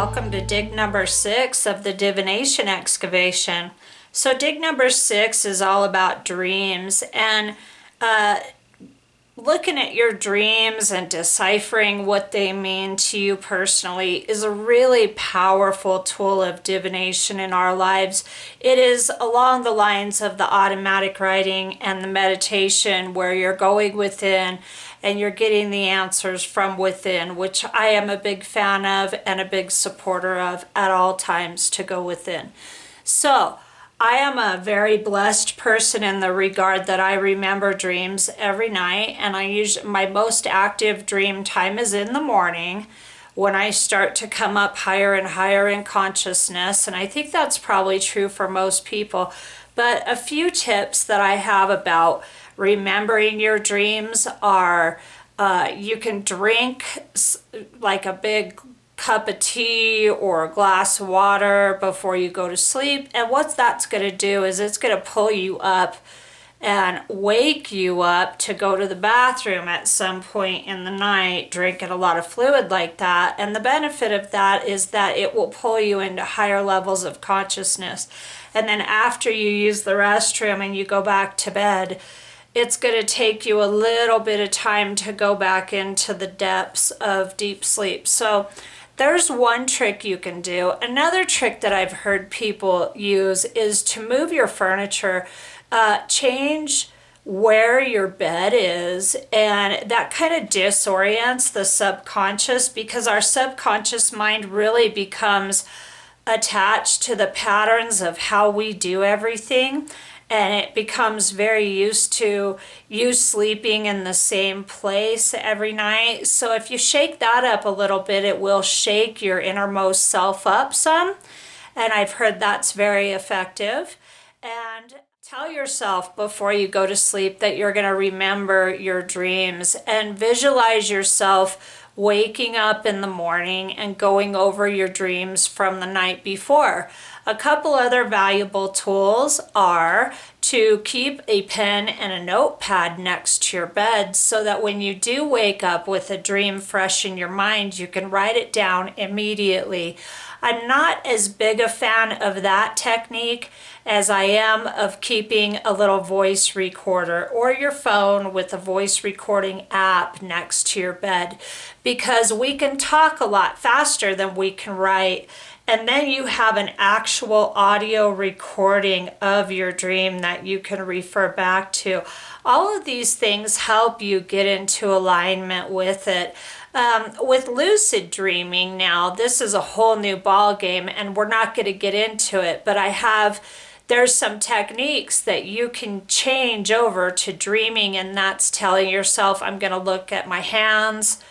welcome to dig number 6 of the Divination Excavation. So dig number 6 is all about dreams, and looking at your dreams and deciphering what they mean to you personally is a really powerful tool of divination in our lives. It is along the lines of the automatic writing and the meditation, where you're going within and you're getting the answers from within, which I am a big fan of and a big supporter of at all times, to go within. So I am a very blessed person in the regard that I remember dreams every night, and my most active dream time is in the morning when I start to come up higher and higher in consciousness, and I think that's probably true for most people. But a few tips that I have about remembering your dreams are you can drink like a big cup of tea or a glass of water before you go to sleep, and what that's going to do is it's going to pull you up and wake you up to go to the bathroom at some point in the night, drinking a lot of fluid like that. And the benefit of that is that it will pull you into higher levels of consciousness, and then after you use the restroom and you go back to bed, it's going to take you a little bit of time to go back into the depths of deep sleep. So there's one trick you can do. Another trick that I've heard people use is to move your furniture, change where your bed is, and that kind of disorients the subconscious, because our subconscious mind really becomes attached to the patterns of how we do everything, and it becomes very used to you sleeping in the same place every night. So if you shake that up a little bit, it will shake your innermost self up some, and I've heard that's very effective. And tell yourself before you go to sleep that you're going to remember your dreams, and visualize yourself waking up in the morning and going over your dreams from the night before. A couple other valuable tools are to keep a pen and a notepad next to your bed, so that when you do wake up with a dream fresh in your mind, you can write it down immediately. I'm not as big a fan of that technique as I am of keeping a little voice recorder or your phone with a voice recording app next to your bed, because we can talk a lot faster than we can write, and then you have an actual audio recording of your dream that you can refer back to. All of these things help you get into alignment with it. With lucid dreaming now, this is a whole new ball game, and we're not going to get into it, but there's some techniques that you can change over to dreaming, and that's telling yourself, I'm going to look at my hands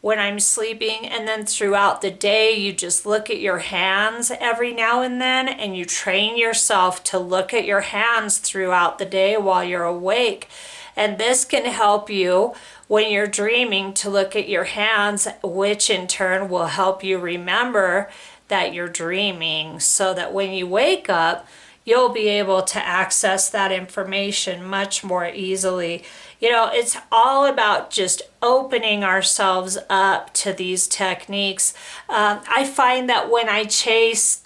when I'm sleeping, and then throughout the day you just look at your hands every now and then, and you train yourself to look at your hands throughout the day while you're awake. And this can help you when you're dreaming to look at your hands, which in turn will help you remember that you're dreaming, so that when you wake up, you'll be able to access that information much more easily. You know, it's all about just opening ourselves up to these techniques. I find that when I chase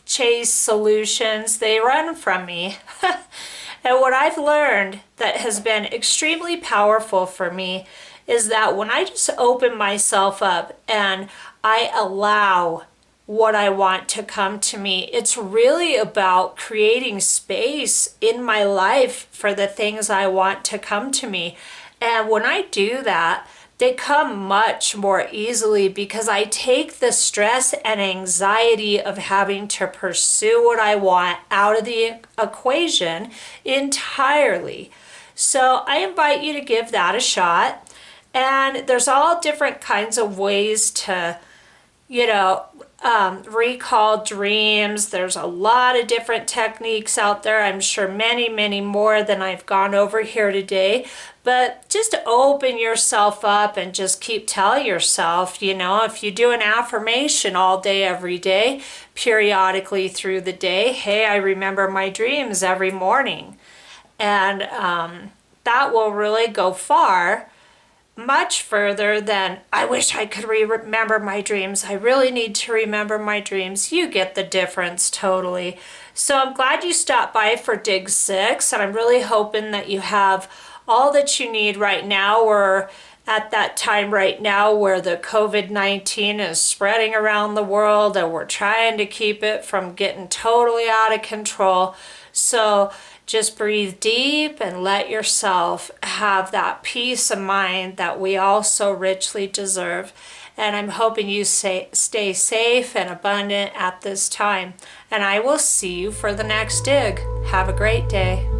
solutions, they run from me. And what I've learned that has been extremely powerful for me is that when I just open myself up and I allow what I want to come to me, it's really about creating space in my life for the things I want to come to me. And when I do that, they come much more easily, because I take the stress and anxiety of having to pursue what I want out of the equation entirely. So I invite you to give that a shot. And there's all different kinds of ways to, recall dreams. There's a lot of different techniques out there. I'm sure many, many more than I've gone over here today. But just open yourself up and just keep telling yourself, if you do an affirmation all day, every day, periodically through the day, hey, I remember my dreams every morning. And that will really go far much further than, I wish I could remember my dreams. I really need to remember my dreams. You get the difference totally. So I'm glad you stopped by for Dig 6, and I'm really hoping that you have all that you need right now. We're at that time right now where the COVID-19 is spreading around the world, and we're trying to keep it from getting totally out of control. So just breathe deep and let yourself have that peace of mind that we all so richly deserve. And I'm hoping you stay safe and abundant at this time. And I will see you for the next dig. Have a great day.